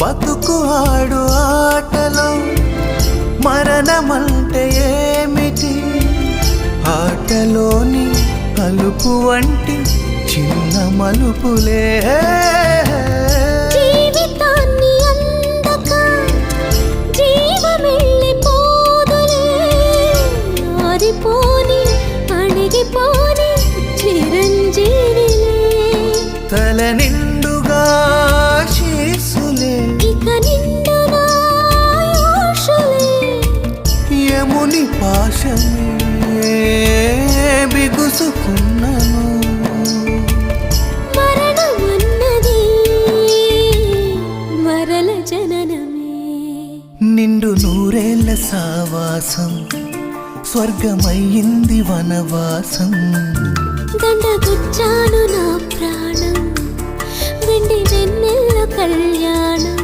బతుకు ఆడు ఆటలో మరణమంటే ఏమిటి? ఆటలోని అలుపు వంటి చిన్న మలుపులే జీవితాన్ని అందక జీవమెళ్ళిపోదులే, ఆరిపోని అణిగిపోని చిరంజీవిలే. తల నిండుగా శీసులే, ఇక నిండునా ఆశలే. యముని పాశమే బిగుసుకున్నను. మరణమన్నది మరల జననమే. నిండు నూరేళ్ల సావాసం స్వర్గమయ్యింది వనవాసం. దండగుచ్చాను నా ప్రాణం, వెండి వెన్నెల కళ్యాణం.